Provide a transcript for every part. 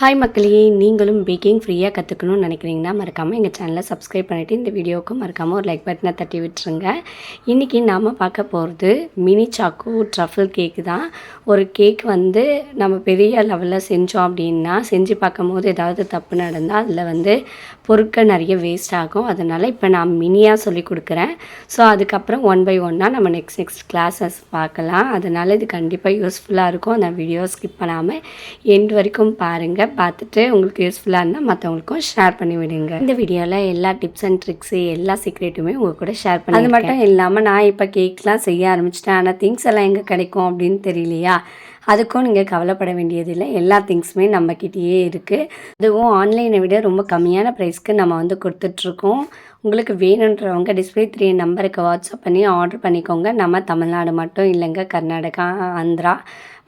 Hi மக்களே, நீங்களும் packing ஃப்ரீயாக கற்றுக்கணும்னு நினைக்கிறீங்கன்னா மறக்காமல் எங்கள் சேனலை சப்ஸ்கிரைப் பண்ணிவிட்டு இந்த வீடியோவுக்கு மறக்காமல் ஒரு லைக் பட்டனை தட்டி விட்டுருங்க. இன்றைக்கி நாம் பார்க்க போகிறது மினி சாக்கோ ட்ரஃபிள் கேக்கு தான். ஒரு கேக் நம்ம பெரிய லெவலில் செஞ்சோம் அப்படின்னா செஞ்சு பார்க்கும்போது ஏதாவது தப்பு நடந்தால் அதில் பொருட்கள் நிறைய வேஸ்ட் ஆகும். அதனால் இப்போ நான் மினியாக சொல்லி கொடுக்குறேன். ஸோ அதுக்கப்புறம் ஒன் பை ஒன்னாக நம்ம நெக்ஸ்ட் கிளாஸஸ் பார்க்கலாம். அதனால் இது கண்டிப்பாக யூஸ்ஃபுல்லாக இருக்கும். அந்த வீடியோ ஸ்கிப் பண்ணாமல் எண்ட் வரைக்கும் பாருங்கள். பார்த்துட்டு உங்களுக்கு யூஸ்ஃபுல்லாக இருந்தால் மற்றவங்களுக்கும் ஷேர் பண்ணி விடுங்க. இந்த வீடியோவில் எல்லா டிப்ஸ் அண்ட் ட்ரிக்ஸு எல்லா சீக்ரெட்டுமே உங்கள் கூட ஷேர் பண்ணி. அது மட்டும் இல்லாமல் நான் இப்போ கேக்லாம் செய்ய ஆரம்பிச்சிட்டேன். ஆனால் திங்ஸ் எல்லாம் எங்கே கிடைக்கும் அப்படின்னு தெரியலையா, அதுக்கும் நீங்கள் கவலைப்பட வேண்டியதில்லை. எல்லா திங்ஸுமே நம்மக்கிட்டேயே இருக்குது. அதுவும் ஆன்லைனை விட ரொம்ப கம்மியான ப்ரைஸ்க்கு நம்ம கொடுத்துட்ருக்கோம். உங்களுக்கு வேணுன்றவங்க டிஸ்பிளே 3 நம்பருக்கு வாட்ஸ்அப் பண்ணி ஆர்டர் பண்ணிக்கோங்க. நம்ம தமிழ்நாடு மட்டும் இல்லைங்க, கர்நாடகா, ஆந்திரா,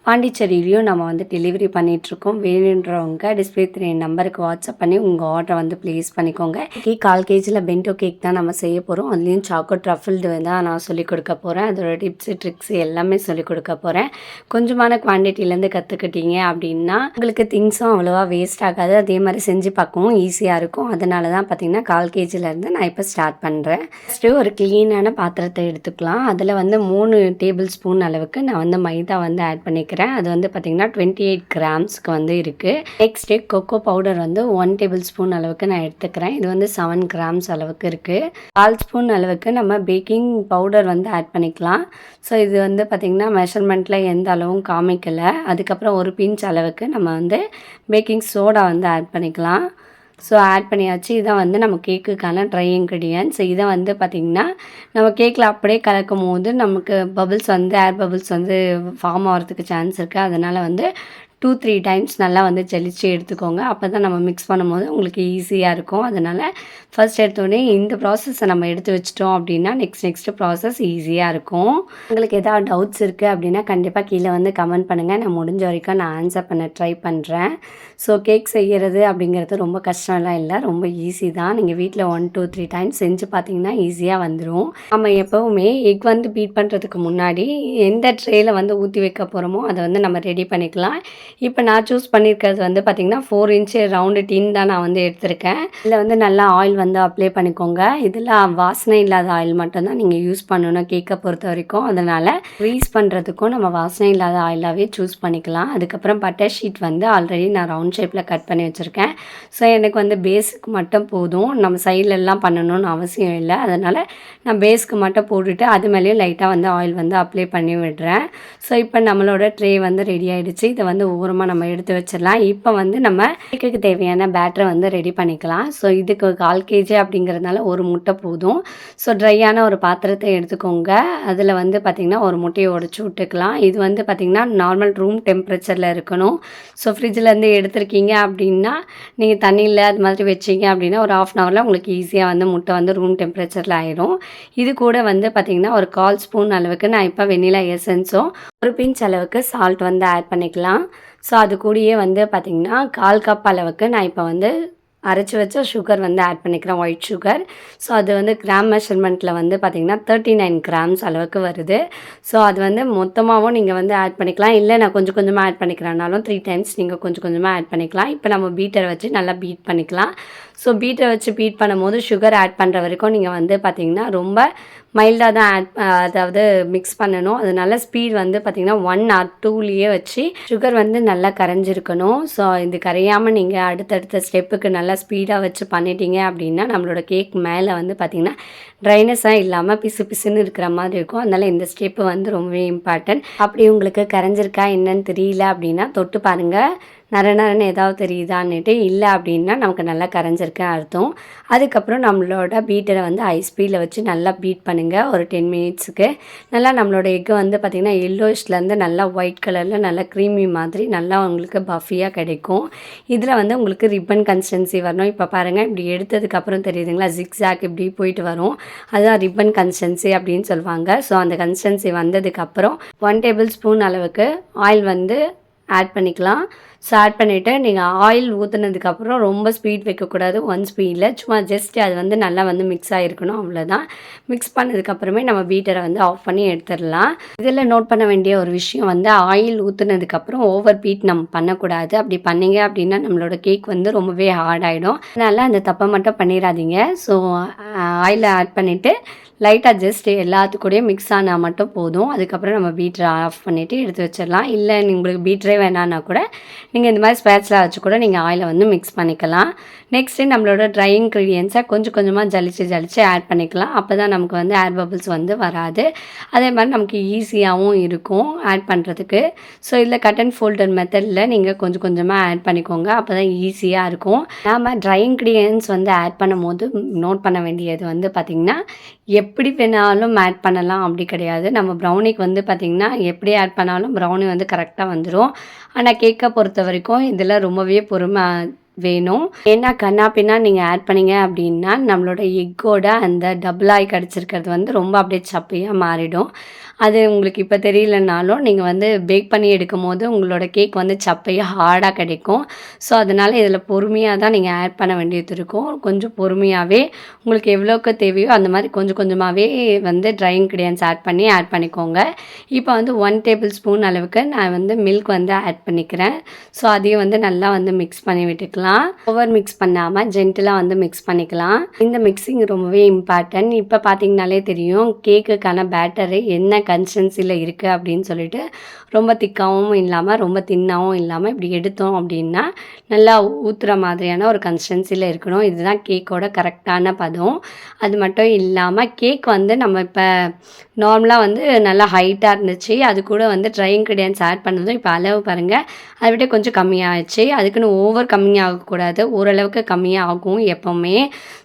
பாண்டிச்சேரியிலையும் நம்ம டெலிவரி பண்ணிகிட்ருக்கோம். வேணுன்றவங்க டிஸ்பிளே 3 நம்பருக்கு வாட்ஸ்அப் பண்ணி உங்கள் ஆர்டரை ப்ளேஸ் பண்ணிக்கோங்க. கேக் 1/4 kg பென்டோ கேக் தான் நம்ம செய்ய போகிறோம். அதுலேயும் சாக்கோ ட்ரஃபிள்டு தான் நான் சொல்லிக் கொடுக்க போகிறேன். அதோட டிப்ஸு ட்ரிக்ஸு எல்லாமே சொல்லிக் கொடுக்க போகிறேன். கொஞ்சமான குவான்டிட்டிலேருந்து கற்றுக்கிட்டீங்க அப்படின்னா உங்களுக்கு திங்ஸும் அவ்வளோவா வேஸ்ட் ஆகாது. அதே மாதிரி செஞ்சு பார்க்கவும் ஈஸியாக இருக்கும். அதனால தான் பார்த்திங்கன்னா 1/4 kgலேருந்து நான் இப்போ ஸ்டார்ட் பண்ணுறேன். ஃபஸ்ட்டு ஒரு க்ளீனான பாத்திரத்தை எடுத்துக்கலாம். அதில் 3 டேபிள் ஸ்பூன் அளவுக்கு நான் மைதா ஆட் பண்ணிக்கிறேன். அது பார்த்திங்கன்னா 28 கிராம்ஸ்க்கு இருக்குது. Next cocoa powder 1 table spoon அளவுக்கு நான் எடுத்துக்கிறேன். இது 7 கிராம்ஸ் அளவுக்கு இருக்குது. 1/4 ஸ்பூன் அளவுக்கு நம்ம பேக்கிங் பவுடர் ஆட் பண்ணிக்கலாம். ஸோ இது பார்த்திங்கன்னா மெஷர்மெண்ட்டில் எந்த அளவும் காமிக்கலை. அதுக்கப்புறம் ஒரு பிஞ்ச் அளவுக்கு நம்ம பேக்கிங் சோடா ஆட் பண்ணிக்கலாம். ஸோ ஆட் பண்ணியாச்சு. இதான் நம்ம கேக்குக்கான ட்ரை இன்க்ரீடியன்ட்ஸ். இதை பார்த்திங்கன்னா நம்ம கேக்கில் அப்படியே கலக்கும் போது நமக்கு பபிள்ஸ் ஏர் பபிள்ஸ் ஃபார்ம் ஆகிறதுக்கு சான்ஸ் இருக்குது. அதனால் 2-3 டைம்ஸ் நல்லா ஜலிச்சு எடுத்துக்கோங்க. அப்போ தான் நம்ம மிக்ஸ் பண்ணும்போது உங்களுக்கு ஈஸியாக இருக்கும். அதனால் ஃபஸ்ட் எடுத்தோடனே இந்த ப்ராசஸை நம்ம எடுத்து வச்சிட்டோம் அப்படின்னா நெக்ஸ்ட்டு ப்ராசஸ் ஈஸியாக இருக்கும். உங்களுக்கு எதாவது டவுட்ஸ் இருக்குது அப்படின்னா கண்டிப்பாக கீழே கமெண்ட் பண்ணுங்கள். நான் முடிஞ்ச வரைக்கும் நான் ஆன்சர் பண்ண ட்ரை பண்ணுறேன். ஸோ கேக் செய்கிறது அப்படிங்கிறது ரொம்ப கஷ்டம்லாம் இல்லை, ரொம்ப ஈஸி தான். நீங்கள் வீட்டில் 1-2-3 டைம்ஸ் செஞ்சு பார்த்தீங்கன்னா ஈஸியாக வந்துடும். நம்ம எப்போவுமே எக் பீட் பண்ணுறதுக்கு முன்னாடி எந்த ட்ரேயில் ஊற்றி வைக்க போகிறோமோ அதை நம்ம ரெடி பண்ணிக்கலாம். இப்போ நான் சூஸ் பண்ணியிருக்கிறது பார்த்திங்கன்னா 4 இன்ச்சு ரவுண்டு டின் தான் நான் எடுத்திருக்கேன். இதில் நல்லா ஆயில் அப்ளை பண்ணிக்கோங்க. இதில் வாசனை இல்லாத ஆயில் மட்டும்தான் நீங்கள் யூஸ் பண்ணணும் கேக்கை பொறுத்த வரைக்கும். அதனால் க்ரீஸ் பண்ணுறதுக்கும் நம்ம வாசனை இல்லாத ஆயிலாகவே சூஸ் பண்ணிக்கலாம். அதுக்கப்புறம் பட்டர் ஷீட் ஆல்ரெடி நான் ரவுண்ட் ஷேப்பில் கட் பண்ணி வச்சுருக்கேன். ஸோ எனக்கு பேஸுக்கு மட்டும் போதும், நம்ம சைட்லெலாம் பண்ணணும்னு அவசியம் இல்லை. அதனால் நான் பேஸ்க்கு மட்டும் போட்டுட்டு அது மேலேயும் லைட்டாக ஆயில் அப்ளை பண்ணி விடுறேன். ஸோ இப்போ நம்மளோட ட்ரே ரெடி ஆகிடுச்சு. இதை ஓரமாக நம்ம எடுத்து வச்சிடலாம். இப்போ நம்ம கேக்குக்கு தேவையான பேட்டரை ரெடி பண்ணிக்கலாம். ஸோ இதுக்கு 1/4 kg அப்படிங்கிறதுனால ஒரு முட்டை போதும். ஸோ ட்ரையான ஒரு பாத்திரத்தை எடுத்துக்கோங்க. அதில் பார்த்திங்கன்னா ஒரு முட்டையை உடச்சி விட்டுக்கலாம். இது பார்த்திங்கன்னா நார்மல் ரூம் டெம்பரேச்சரில் இருக்கணும். ஸோ ஃப்ரிட்ஜிலேருந்து எடுத்துருக்கீங்க அப்படின்னா நீங்கள் தண்ணியில் அது மாதிரி வச்சிங்க அப்படின்னா ஒரு 1/2 hourல உங்களுக்கு ஈஸியாக முட்டை ரூம் டெம்பரேச்சரில் ஆயிரும். இது கூட பார்த்திங்கன்னா ஒரு 1/4 ஸ்பூன் அளவுக்கு நான் இப்போ வெண்ணிலா எசன்ஸும் ஒரு பிஞ்ச் அளவுக்கு சால்ட் ஆட் பண்ணிக்கலாம். ஸோ அது கூடயே பார்த்திங்கன்னா 1/4 கப் அளவுக்கு நான் இப்போ அரைச்சி வச்ச சுகர் ஆட் பண்ணிக்கிறேன், ஒயிட் சுகர். ஸோ அது கிராம் மெஷர்மெண்ட்டில் பார்த்திங்கன்னா 39 கிராம்ஸ் அளவுக்கு வருது. ஸோ அது மொத்தமாகவும் நீங்கள் ஆட் பண்ணிக்கலாம். இல்லை நான் கொஞ்சம் கொஞ்சமாக ஆட் பண்ணிக்கிறேன்னாலும் 3 டைம்ஸ் நீங்கள் கொஞ்சம் கொஞ்சமாக ஆட் பண்ணிக்கலாம். இப்போ நம்ம பீட்டரை வச்சு நல்லா பீட் பண்ணிக்கலாம். ஸோ பீட்டரை வச்சு பீட் பண்ணும்போது சுகர் ஆட் பண்ணுற வரைக்கும் நீங்கள் பார்த்திங்கன்னா ரொம்ப மைல்டாக தான் அதாவது மிக்ஸ் பண்ணணும். அதனால ஸ்பீட் பார்த்திங்கன்னா 1 or 2லேயே வச்சு சுகர் நல்லா கரைஞ்சிருக்கணும். ஸோ இது கரையாமல் நீங்கள் அடுத்தடுத்த ஸ்டெப்புக்கு நல்லா ஸ்பீடாக வச்சு பண்ணிட்டீங்க அப்படின்னா நம்மளோட கேக் மேலே பார்த்திங்கன்னா ட்ரைனஸாக இல்லாமல் பிசு பிசுன்னு இருக்கிற மாதிரி இருக்கும். அதனால் இந்த ஸ்டெப்பு ரொம்பவே இம்பார்ட்டன்ட். அப்படி உங்களுக்கு கரைஞ்சிருக்கா என்னன்னு தெரியல அப்படின்னா தொட்டு பாருங்கள், நரன்னு ஏதாவது தெரியுதான்னுட்டு. இல்லை அப்படின்னா நமக்கு நல்லா கரைஞ்சிருக்கேன் அர்த்தம். அதுக்கப்புறம் நம்மளோட பீட்டரை ஹை ஸ்பீடில் வச்சு நல்லா பீட் பண்ணுங்கள் ஒரு 10 மினிட்ஸுக்கு. நல்லா நம்மளோட எக்கு பார்த்திங்கன்னா எல்லோயிஷ்லேருந்து நல்லா ஒயிட் கலரில் நல்லா க்ரீமி மாதிரி நல்லா உங்களுக்கு பஃபியாக கிடைக்கும். இதில் உங்களுக்கு ரிப்பன் கன்சிஸ்டன்சி வரணும். இப்போ பாருங்கள், இப்படி எடுத்ததுக்கப்புறம் தெரியுதுங்களா, ஜிக்ஸாக் இப்படி போயிட்டு வரும். அதுதான் ரிப்பன் கன்சிஸ்டன்சி அப்படின்னு சொல்லுவாங்க. ஸோ அந்த கன்சிஸ்டன்சி வந்ததுக்கப்புறம் 1 டேபிள் ஸ்பூன் அளவுக்கு ஆயில் ஆட் பண்ணிக்கலாம். ஸோ ஆட் பண்ணிவிட்டு நீங்கள் ஆயில் ஊற்றுனதுக்கப்புறம் ரொம்ப ஸ்பீட் வைக்கக்கூடாது, 1 ஸ்பீடில் சும்மா ஜஸ்ட் அது வந்து நல்லா வந்து மிக்ஸ் ஆகிருக்கணும், அவ்வளோதான். மிக்ஸ் பண்ணதுக்கப்புறமே நம்ம பீட்டரை வந்து ஆஃப் பண்ணி எடுத்துடலாம். இதில் நோட் பண்ண வேண்டிய ஒரு விஷயம் வந்து ஆயில் ஊற்றுனதுக்கப்புறம் ஓவர் பீட் நம்ம பண்ணக்கூடாது. அப்படி பண்ணிங்க அப்படின்னா நம்மளோட கேக் வந்து ரொம்பவே ஹார்ட் ஆகிடும். அதனால் அந்த தப்பை மட்டும் பண்ணிடாதீங்க. ஸோ ஆயிலை ஆட் பண்ணிவிட்டு லைட்டாக ஜஸ்ட் எல்லாத்துக்கூடயும் மிக்ஸ் ஆனால் மட்டும் போதும். அதுக்கப்புறம் நம்ம பீட்டரை ஆஃப் பண்ணிவிட்டு எடுத்து வச்சிடலாம். இல்லை உங்களுக்கு பீட்டரே வேணான்னா கூட நீங்கள் இந்த மாதிரி ஸ்பேட்ஸ்ல வச்சு கூட நீங்கள் ஆயிலை வந்து மிக்ஸ் பண்ணிக்கலாம். நெக்ஸ்ட்டு நம்மளோட ட்ரை இன்க்ரீடியன்ஸை கொஞ்சம் கொஞ்சமாக ஜலிச்சு ஆட் பண்ணிக்கலாம். அப்போ தான் நமக்கு வந்து ஏர் பபிள்ஸ் வந்து வராது. அதே மாதிரி நமக்கு ஈஸியாகவும் இருக்கும் ஆட் பண்ணுறதுக்கு. ஸோ இதில் கட் அண்ட் ஃபோல்டர் மெத்தடில் நீங்கள் கொஞ்சம் கொஞ்சமாக ஆட் பண்ணிக்கோங்க. அப்போ தான் ஈஸியாக இருக்கும். நாம் ட்ரை இன்க்ரீடியன்ஸ் வந்து ஆட் பண்ணும்போது நோட் பண்ண வேண்டியது வந்து பார்த்திங்கன்னா, எப்படி வேணாலும் ஆட் பண்ணலாம் அப்படி கிடையாது. நம்ம ப்ரௌனிக்கு வந்து பார்த்திங்கன்னா எப்படி ஆட் பண்ணாலும் ப்ரௌனி வந்து கரெக்டாக வந்துடும். ஆனால் கேக்கை பொறுத்த வரைக்கும் இதில் ரொம்பவே பொறுமை வேணும். ஏன்னா கண்ணா பின்னா நீங்கள் ஆட் பண்ணிங்க அப்படின்னா நம்மளோட எக்கோட அந்த டபுளாகி கிடச்சிருக்கிறது வந்து ரொம்ப அப்படியே சப்பையாக மாறிடும். அது உங்களுக்கு இப்போ தெரியலனாலும் நீங்கள் வந்து பேக் பண்ணி எடுக்கும் போது உங்களோட கேக் வந்து சப்பையாக ஹார்டாக கிடைக்கும். ஸோ அதனால் இதில் பொறுமையாக தான் நீங்கள் ஆட் பண்ண வேண்டியது இருக்கும். கொஞ்சம் பொறுமையாகவே உங்களுக்கு எவ்வளோக்கு தேவையோ அந்த மாதிரி கொஞ்சம் கொஞ்சமாகவே வந்து ட்ரை இன்க்ரீடியன்ஸ் ஆட் பண்ணிக்கோங்க. இப்போ வந்து 1 டேபிள் ஸ்பூன் அளவுக்கு நான் வந்து மில்க் வந்து ஆட் பண்ணிக்கிறேன். ஸோ அதையும் வந்து நல்லா வந்து மிக்ஸ் பண்ணி விட்டுக்கலாம். ஓவர் மிக்ஸ் பண்ணாமல் ஜென்டிலாக வந்து மிக்ஸ் பண்ணிக்கலாம். இந்த மிக்சிங் ரொம்பவே இம்பார்ட்டன்ட். இப்போ பார்த்தீங்கனாலே தெரியும் கேக்குக்கான பேட்டரு என்ன கன்சிஸ்டன்சியில் இருக்குது அப்படின்னு சொல்லிட்டு. ரொம்ப திக்காகவும் இல்லாமல் ரொம்ப தின்னாகவும் இல்லாமல் இப்படி எடுத்தோம் அப்படின்னா நல்லா ஊற்றுற மாதிரியான ஒரு கன்சிஸ்டன்சியில் இருக்கணும். இதுதான் கேக்கோட கரெக்டான பதம். அது மட்டும் இல்லாமல் கேக் வந்து நம்ம இப்போ நார்மலாக வந்து நல்லா ஹைட்டாக இருந்துச்சு. அது கூட வந்து ட்ரை இன்க்ரீடியன்ஸ் ஆட் பண்ணதும் இப்போ அளவு பாருங்கள், அதை விட கொஞ்சம் கம்மியாகிடுச்சு. அதுக்குன்னு ஓவர் கம்மியாகக்கூடாது, ஓரளவுக்கு கம்மியாக ஆகும் எப்போவுமே.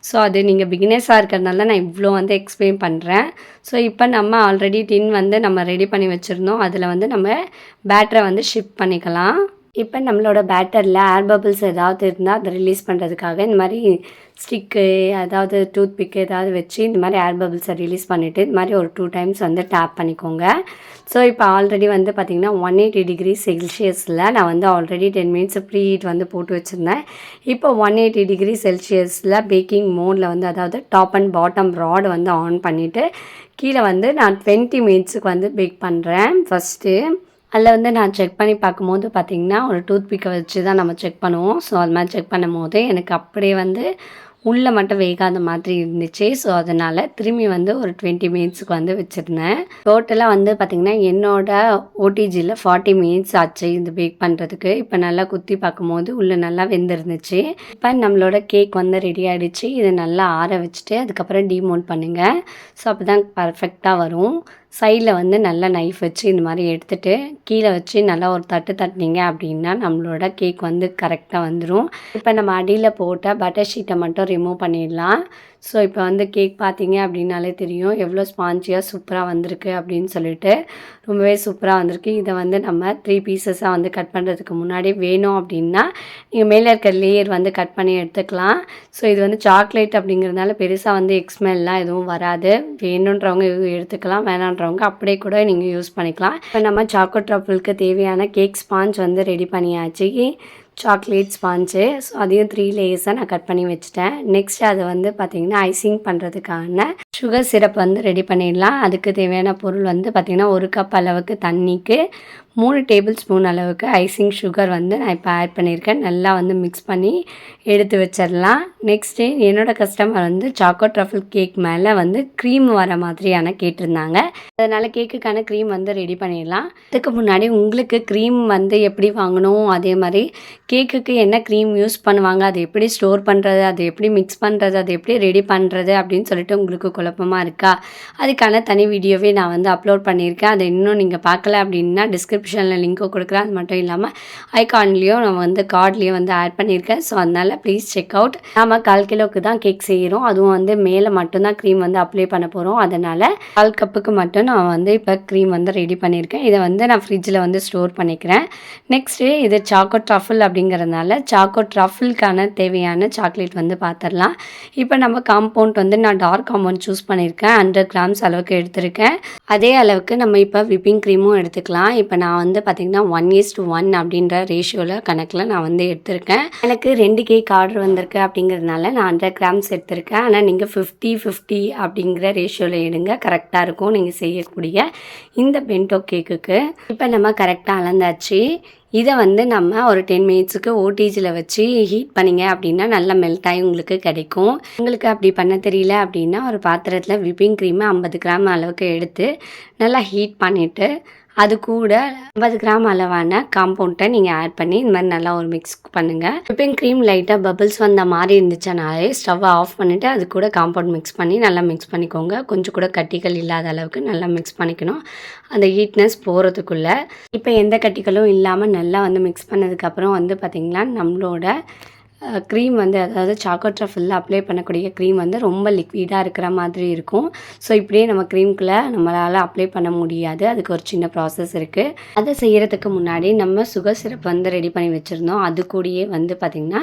ஸோ அது நீங்கள் பிகினர்ஸாக இருக்கிறதுனால நான் இவ்வளோ வந்து எக்ஸ்பிளைன் பண்ணுறேன். ஸோ இப்போ நம்ம ஆல்ரெடி டின் வந்து நம்ம ரெடி பண்ணி வச்சுருந்தோம். அதில் வந்து நம்ம பேட்டரை வந்து ஷிஃப்ட் பண்ணிக்கலாம். இப்போ நம்மளோட பேட்டரில் ஏர் பபிள்ஸ் ஏதாவது இருந்தால் அதை ரிலீஸ் பண்ணுறதுக்காக இந்த மாதிரி ஸ்டிக்கு அதாவது டூத் பிக்கு ஏதாவது வச்சு இந்த மாதிரி ஏர் பபிள்ஸை ரிலீஸ் பண்ணிவிட்டு இந்த மாதிரி ஒரு 2 டைம்ஸ் வந்து டேப் பண்ணிக்கோங்க. ஸோ இப்போ ஆல்ரெடி வந்து பார்த்திங்கன்னா 180 டிகிரி செல்சியஸில் நான் வந்து ஆல்ரெடி 10 மினிட்ஸ் ப்ரீ ஹீட் வந்து போட்டு வச்சுருந்தேன். இப்போ 180 டிகிரி செல்சியஸில் பேக்கிங் மோடில் வந்து அதாவது டாப் அண்ட் பாட்டம் ராட் வந்து ஆன் பண்ணிவிட்டு கீழே வந்து நான் 20 மினிட்ஸுக்கு வந்து பேக் பண்ணுறேன். ஃபஸ்ட்டு அதில் வந்து நான் செக் பண்ணி பார்க்கும்போது பார்த்திங்கன்னா ஒரு டூத் பிக்கை வச்சு தான் நம்ம செக் பண்ணுவோம். ஸோ அது மாதிரி செக் பண்ணும் போது எனக்கு அப்படியே வந்து உள்ளே மட்டும் வேகாத மாதிரி இருந்துச்சு. ஸோ அதனால் திரும்பி வந்து ஒரு 20 மினிட்ஸுக்கு வந்து வச்சுருந்தேன். டோட்டலாக வந்து பார்த்திங்கன்னா என்னோடய ஓடிஜியில் 40 மினிட்ஸ் ஆச்சு இது பேக் பண்ணுறதுக்கு. இப்போ நல்லா குத்தி பார்க்கும்போது உள்ளே நல்லா வெந்திருந்துச்சு. இப்போ நம்மளோட கேக் வந்து ரெடி ஆகிடுச்சு. இதை நல்லா ஆற வச்சுட்டு அதுக்கப்புறம் டீமோல்ட் பண்ணுங்கள். ஸோ அப்போ தான் பர்ஃபெக்டாக வரும். சைடில் வந்து நல்லா நைஃப் வச்சு இந்த மாதிரி எடுத்துகிட்டு கீழே வச்சு நல்லா ஒரு தட்டினீங்க அப்படின்னா நம்மளோட கேக் வந்து கரெக்டாக வந்துடும். இப்போ நம்ம அடியில் போட்ட பட்டர் ஷீட்டை மட்டும் ரிமூவ் பண்ணிடலாம். ஸோ இப்போ வந்து கேக் பார்த்தீங்க அப்படின்னாலே தெரியும் எவ்வளோ ஸ்பான்ச்சியாக சூப்பராக வந்திருக்கு அப்படின்னு சொல்லிட்டு. ரொம்பவே சூப்பராக வந்திருக்கு. இதை வந்து நம்ம 3 பீசஸாக வந்து கட் பண்ணுறதுக்கு முன்னாடி வேணும் அப்படின்னா நீங்கள் மேலே இருக்க லேயர் வந்து கட் பண்ணி எடுத்துக்கலாம். ஸோ இது வந்து சாக்லேட் அப்படிங்கிறதுனால பெருசாக வந்து எக்ஸ்மெல்லாம் எதுவும் வராது. வேணுன்றவங்க எடுத்துக்கலாம், வேணான்றவங்க அப்படியே கூட நீங்கள் யூஸ் பண்ணிக்கலாம். இப்போ நம்ம சாக்கோ ட்ரஃபிளுக்கு தேவையான கேக் ஸ்பாஞ்ச் வந்து ரெடி பண்ணியாச்சு. Chocolate sponge. ஸோ அதையும் 3 லேயர்ஸாக நான் கட் பண்ணி வச்சுட்டேன். நெக்ஸ்ட் அதை வந்து பார்த்திங்கன்னா ஐசிங் பண்ணுறதுக்கான சுகர் சிரப் வந்து ரெடி பண்ணிடலாம். அதுக்கு தேவையான பொருள் வந்து பார்த்திங்கன்னா 1 கப் அளவுக்கு தண்ணிக்கு 3 டேபிள் ஸ்பூன் அளவுக்கு ஐசிங் சுகர் வந்து நான் இப்போ ஆட் பண்ணியிருக்கேன். நல்லா வந்து மிக்ஸ் பண்ணி எடுத்து வச்சிடலாம். நெக்ஸ்ட்டு என்னோடய கஸ்டமர் வந்து சாக்கோ ட்ரஃபிள் கேக் மேலே வந்து க்ரீம் வர மாதிரியான கேட்டிருந்தாங்க. அதனால் கேக்குக்கான க்ரீம் வந்து ரெடி பண்ணிடலாம். அதுக்கு முன்னாடி உங்களுக்கு க்ரீம் வந்து எப்படி வாங்கணும், அதே மாதிரி கேக்குக்கு என்ன க்ரீம் யூஸ் பண்ணுவாங்க, அது எப்படி ஸ்டோர் பண்ணுறது, அது எப்படி மிக்ஸ் பண்ணுறது, அது எப்படி ரெடி பண்ணுறது அப்படின்னு சொல்லிட்டு உங்களுக்கு குழப்பமாக இருக்கா? அதுக்கான தனி வீடியோவே நான் வந்து அப்லோட் பண்ணியிருக்கேன். அதை இன்னும் நீங்கள் பார்க்கல அப்படின்னா டிஸ்கிரிப்ஷனில் லிங்க்கை கொடுக்குறேன். அது மட்டும் இல்லாமல் ஐகான்லேயும் நான் வந்து கார்ட்லேயும் வந்து ஆட் பண்ணியிருக்கேன். ஸோ அதனால் ப்ளீஸ் செக் அவுட். நாம் 1/4 கிலோவுக்கு தான் கேக் செய்கிறோம். அதுவும் வந்து மேலே மட்டும்தான் க்ரீம் வந்து அப்ளை பண்ண போகிறோம். அதனால் 1/4 கப்புக்கு மட்டும் நான் வந்து இப்போ க்ரீம் வந்து ரெடி பண்ணியிருக்கேன். இதை வந்து நான் ஃப்ரிட்ஜில் வந்து ஸ்டோர் பண்ணிக்கிறேன். நெக்ஸ்ட்டு இது சாக்கோ ட்ரஃபிள் அப்படி அப்படிங்கிறதுனால சாக்கோ ட்ரஃபிள்கான தேவையான சாக்லேட் வந்து பார்த்துடலாம். இப்போ நம்ம காம்பவுண்ட் வந்து நான் டார்க் காம்பவுண்ட் சூஸ் பண்ணியிருக்கேன். 100 கிராம்ஸ் அளவுக்கு எடுத்திருக்கேன். அதே அளவுக்கு நம்ம இப்போ விப்பிங் க்ரீமும் எடுத்துக்கலாம். இப்போ நான் வந்து பார்த்திங்கன்னா 1:1 அப்படின்ற ரேஷியோவில் கணக்கில் நான் வந்து எடுத்திருக்கேன். எனக்கு 2 கேக் ஆர்டர் வந்திருக்கு அப்படிங்கிறதுனால நான் 100 கிராம்ஸ் எடுத்திருக்கேன். ஆனால் நீங்கள் 50-50 அப்படிங்கிற ரேஷியோவில் எடுங்க, கரெக்டாக இருக்கும் நீங்கள் செய்யக்கூடிய இந்த பென்டோ கேக்குக்கு. இப்போ நம்ம கரெக்டாக அளந்தாச்சு. இதை வந்து நம்ம ஒரு 10 மினிட்ஸுக்கு ஓடிஜியில் வச்சு ஹீட் பண்ணிங்க அப்படின்னா நல்லா மெல்ட் ஆகி உங்களுக்கு கிடைக்கும். உங்களுக்கு அப்படி பண்ண தெரியல அப்படின்னா ஒரு பாத்திரத்தில் விப்பிங் க்ரீமை 50 கிராம் அளவுக்கு எடுத்து நல்லா ஹீட் பண்ணிவிட்டு அது கூட 50 கிராம் அளவான காம்பவுண்டை நீங்கள் ஆட் பண்ணி இந்த மாதிரி நல்லா ஒரு மிக்ஸ் பண்ணுங்கள். விப்பிங் க்ரீம் லைட்டாக பபிள்ஸ் வந்த மாதிரி இருந்துச்சுனாலே ஸ்டவ்வை ஆஃப் பண்ணிவிட்டு அது கூட காம்பவுண்ட் மிக்ஸ் பண்ணி நல்லா மிக்ஸ் பண்ணிக்கோங்க. கொஞ்சம் கூட கட்டிகள் இல்லாத அளவுக்கு நல்லா மிக்ஸ் பண்ணிக்கணும் அந்த ஹீட்னஸ் போகிறதுக்குள்ளே. இப்போ எந்த கட்டிகளும் இல்லாமல் நல்லா வந்து மிக்ஸ் பண்ணதுக்கப்புறம் வந்து பார்த்திங்கன்னா நம்மளோட க்ரீம் வந்து அதாவது சாக்கோ ட்ரஃபிளில் அப்ளை பண்ணக்கூடிய க்ரீம் வந்து ரொம்ப லிக்விடாக இருக்கிற மாதிரி இருக்கும். ஸோ இப்படியே நம்ம க்ரீம்குள்ளே நம்மளால் அப்ளை பண்ண முடியாது. அதுக்கு ஒரு சின்ன ப்ராசஸ் இருக்குது. அதை செய்கிறதுக்கு முன்னாடி நம்ம சுகர் சிரப் வந்து ரெடி பண்ணி வச்சுருந்தோம். அது கூடயே வந்து பார்த்திங்கன்னா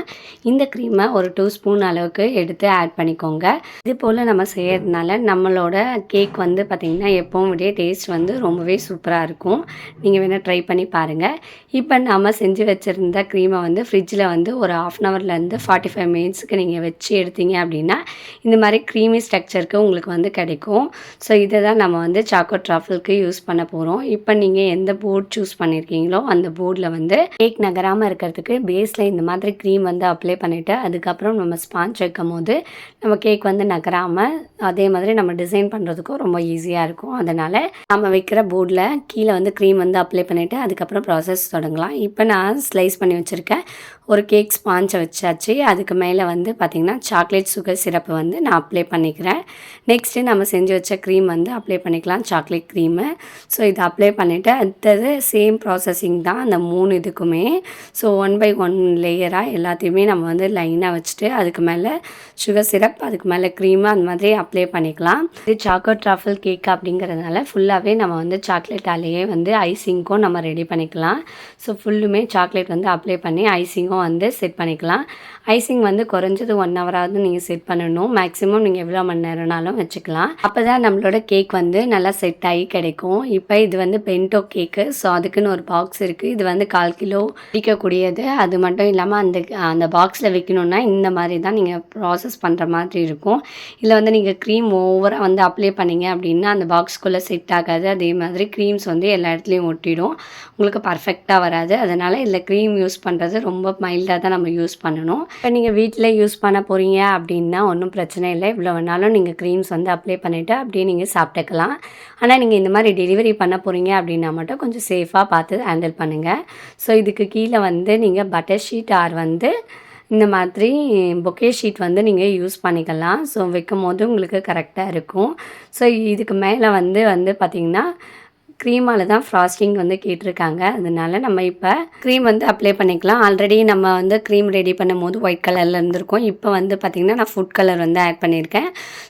இந்த க்ரீமை ஒரு 2 ஸ்பூன் அளவுக்கு எடுத்து ஆட் பண்ணிக்கோங்க. இது போல் நம்ம செய்கிறதுனால நம்மளோட கேக் வந்து பார்த்திங்கன்னா எப்பவும் விட டேஸ்ட் வந்து ரொம்பவே சூப்பராக இருக்கும். நீங்கள் வேணால் ட்ரை பண்ணி பாருங்கள். இப்போ நம்ம செஞ்சு வச்சுருந்த க்ரீமை வந்து ஃப்ரிட்ஜில் வந்து ஒரு 1/2 hour 45 மினிட்ஸுக்கு நீங்கள் வச்சு எடுத்தீங்க அப்படின்னா இந்த மாதிரி க்ரீமி ஸ்ட்ரக்சருக்கு உங்களுக்கு வந்து கிடைக்கும். ஸோ இதை தான் நம்ம வந்து சாக்கோ ட்ரஃபிளுக்கு யூஸ் பண்ண போகிறோம். இப்போ நீங்கள் எந்த போர்ட் சூஸ் பண்ணியிருக்கீங்களோ அந்த போர்டில் வந்து கேக் நகராமல் இருக்கிறதுக்கு பேஸில் இந்த மாதிரி க்ரீம் வந்து அப்ளை பண்ணிவிட்டு அதுக்கப்புறம் நம்ம ஸ்பாஞ்ச் வைக்கும் போது நம்ம கேக் வந்து நகராமல் அதே மாதிரி நம்ம டிசைன் பண்ணுறதுக்கும் ரொம்ப ஈஸியாக இருக்கும். அதனால் நம்ம வைக்கிற போர்டில் கீழே வந்து க்ரீம் வந்து அப்ளை பண்ணிவிட்டு அதுக்கப்புறம் ப்ராசஸ் தொடங்கலாம். இப்போ நான் ஸ்லைஸ் பண்ணி வச்சுருக்கேன் ஒரு கேக் ஸ்பாஞ்சை வச்சாச்சு. அதுக்கு மேலே வந்து பார்த்திங்கன்னா சாக்லேட் சுகர் சிரப்பு வந்து நான் அப்ளை பண்ணிக்கிறேன். நெக்ஸ்ட்டு நம்ம செஞ்சு வச்ச க்ரீம் வந்து அப்ளை பண்ணிக்கலாம், சாக்லேட் க்ரீமு. ஸோ இதை அப்ளை பண்ணிவிட்டு அடுத்தது சேம் ப்ராசஸிங் தான் அந்த 3 இதுக்குமே. ஸோ 1 by 1 லேயராக எல்லாத்தையுமே நம்ம வந்து லைனாக வச்சுட்டு அதுக்கு மேலே சுகர் சிரப் அதுக்கு மேலே க்ரீமு அந்த மாதிரி அப்ளை பண்ணிக்கலாம். இது சாக்கோ ட்ரஃபிள் கேக் அப்படிங்கிறதுனால ஃபுல்லாகவே நம்ம வந்து சாக்லேட்டாலேயே வந்து ஐசிங்க்கும் நம்ம ரெடி பண்ணிக்கலாம். ஸோ ஃபுல்லுமே சாக்லேட் வந்து அப்ளை பண்ணி ஐசிங்கும் வந்து செட் பண்ணிக்கலாம். ஐசிங் வந்து குறைஞ்சது 1 ஹவராவது நீங்கள் செட் பண்ணணும். மேக்ஸிமம் நீங்கள் எவ்வளோ மணி நேரம்னாலும் வச்சுக்கலாம். அப்போ தான் நம்மளோட கேக் வந்து நல்லா செட் ஆகி கிடைக்கும். இப்போ இது வந்து பென்டோ கேக்கு. ஸோ அதுக்குன்னு ஒரு பாக்ஸ் இருக்குது. இது வந்து 1/4 கிலோ விற்கக்கூடியது. அது மட்டும் இல்லாமல் அந்த பாக்ஸில் வைக்கணுன்னா இந்த மாதிரி தான் நீங்கள் ப்ராசஸ் பண்ணுற மாதிரி இருக்கும். இதில் வந்து நீங்கள் க்ரீம் ஓவராக வந்து அப்ளை பண்ணிங்க அப்படின்னா அந்த பாக்ஸ்குள்ளே செட் ஆகாது. அதே மாதிரி க்ரீம்ஸ் வந்து எல்லா இடத்துலையும் ஒட்டிடும், உங்களுக்கு பர்ஃபெக்டாக வராது. அதனால் இதில் க்ரீம் யூஸ் பண்ணுறது ரொம்ப மைல்டாக தான் நம்ம யூஸ் பண்ணணும். இப்போ நீங்கள் வீட்டில் யூஸ் பண்ண போகிறீங்க அப்படின்னா ஒன்றும் பிரச்சனை இல்லை. இவ்வளோ வேணாலும் நீங்கள் க்ரீம்ஸ் வந்து அப்ளை பண்ணிவிட்டு அப்படியே நீங்கள் சாப்பிட்டுக்கலாம். ஆனால் நீங்கள் இந்த மாதிரி டெலிவரி பண்ண போகிறீங்க அப்படின்னா மட்டும் கொஞ்சம் சேஃபாக பார்த்து ஹேண்டில் பண்ணுங்கள். ஸோ இதுக்கு கீழே வந்து நீங்கள் பட்டர் ஷீட் ஆர் வந்து இந்த மாதிரி பொக்கே ஷீட் வந்து நீங்கள் யூஸ் பண்ணிக்கலாம். ஸோ வைக்கும் போது உங்களுக்கு கரெக்டாக இருக்கும். ஸோ இதுக்கு மேலே வந்து பார்த்திங்கன்னா க்ரீமால் தான் ஃப்ராஸ்டிங் வந்து கேட்டிருக்காங்க. அதனால நம்ம இப்போ க்ரீம் வந்து அப்ளை பண்ணிக்கலாம். ஆல்ரெடி நம்ம வந்து க்ரீம் ரெடி பண்ணும் போது ஒயிட் கலரில் இருந்திருக்கும். இப்போ வந்து பார்த்திங்கன்னா நான் ஃபுட் கலர் வந்து ஆட் பண்ணியிருக்கேன்.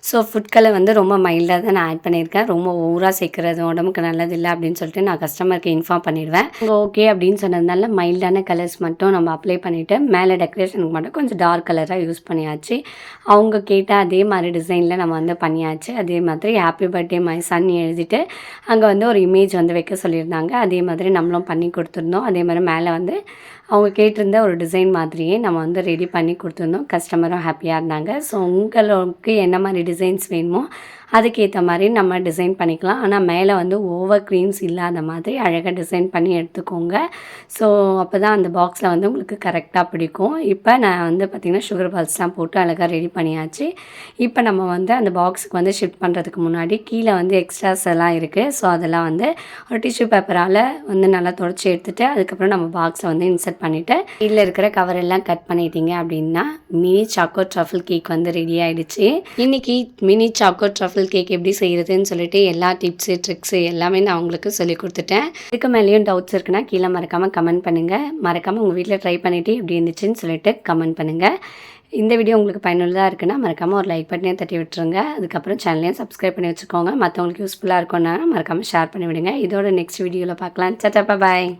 ஸோ ஃபுட் கலர் வந்து ரொம்ப மைல்டாக தான் நான் ஆட் பண்ணியிருக்கேன். ரொம்ப ஓவராக சேர்க்குறது உடம்புக்கு நல்லதில்லை அப்படின்னு சொல்லிட்டு நான் கஸ்டமருக்கு இன்ஃபார்ம் பண்ணிடுவேன். ஓகே அப்படின்னு சொன்னதுனால மைல்டான கலர்ஸ் மட்டும் நம்ம அப்ளை பண்ணிவிட்டு மேலே டெக்கரேஷனுக்கு மட்டும் கொஞ்சம் டார்க் கலராக யூஸ் பண்ணியாச்சு. அவங்க கேட்ட அதே மாதிரி டிசைனில் நம்ம வந்து பண்ணியாச்சு. அதே மாதிரி ஹாப்பி பர்த்டே மை சன் எழுதிட்டு அங்கே வந்து ஒரு இமேஜ் வந்து வைக்க சொல்லியிருந்தாங்க. அதே மாதிரி நம்மளும் பண்ணி கொடுத்துருந்தோம். அதே மாதிரி மேலே வந்து அவங்க கேட்டிருந்த ஒரு டிசைன் மாதிரியே நம்ம வந்து ரெடி பண்ணி கொடுத்துருந்தோம். கஸ்டமரும் ஹாப்பியாக இருந்தாங்க. ஸோ உங்களுக்கு என்ன மாதிரி டிசைன்ஸ் வேணுமோ அதுக்கேற்ற மாதிரி நம்ம டிசைன் பண்ணிக்கலாம். ஆனால் மேலே வந்து ஓவர் க்ரீம்ஸ் இல்லாத மாதிரி அழகாக டிசைன் பண்ணி எடுத்துக்கோங்க. ஸோ அப்போ தான் அந்த பாக்ஸில் வந்து உங்களுக்கு கரெக்டாக பிடிக்கும். இப்போ நான் வந்து பார்த்திங்கன்னா சுகர் பால்ஸ்லாம் போட்டு அழகாக ரெடி பண்ணியாச்சு. இப்போ நம்ம வந்து அந்த பாக்ஸுக்கு வந்து ஷிஃப்ட் பண்ணுறதுக்கு முன்னாடி கீழே வந்து எக்ஸ்ட்ராஸ் எல்லாம் இருக்குது. ஸோ அதெல்லாம் வந்து ஒரு டிஷ்யூ பேப்பரால் வந்து நல்லா தொடச்சி எடுத்துகிட்டு அதுக்கப்புறம் நம்ம பாக்ஸை வந்து இன்சர்ட் பண்ணிவிட்டு இதில் இருக்கிற கவர் எல்லாம் கட் பண்ணிட்டீங்க அப்படின்னா மினி சாக்கோ ட்ரஃபிள் கேக் வந்து ரெடி ஆகிடுச்சு. இன்றைக்கி மினி சாக்கோ ட்ரஃபிள் கேக் எப்படி செய்கிறதுன்னு சொல்லிட்டு எல்லா டிப்ஸு ட்ரிக்ஸு எல்லாமே நான் உங்களுக்கு சொல்லி கொடுத்துட்டேன். இதுக்கு மேலேயும் டவுட்ஸ் இருக்குன்னா கீழே மறக்காமல் கமெண்ட் பண்ணுங்கள். மறக்காமல் உங்கள் வீட்டில் ட்ரை பண்ணிவிட்டு எப்படி இருந்துச்சுன்னு சொல்லிட்டு கமெண்ட் பண்ணுங்கள். இந்த வீடியோ உங்களுக்கு பயனுள்ளதாக இருக்குன்னா மறக்காமல் ஒரு லைக் பட்டனையும் தட்டி விட்டுருங்க. அதுக்கப்புறம் சேனலையும் சப்ஸ்கிரைப் பண்ணி வச்சுக்கோங்க. மற்றவங்களுக்கு யூஸ்ஃபுல்லாக இருக்கும்னா மறக்காமல் ஷேர் பண்ணி விடுங்க. இதோட நெக்ஸ்ட் வீடியோவில் பார்க்கலாம். சட்டா பாய்.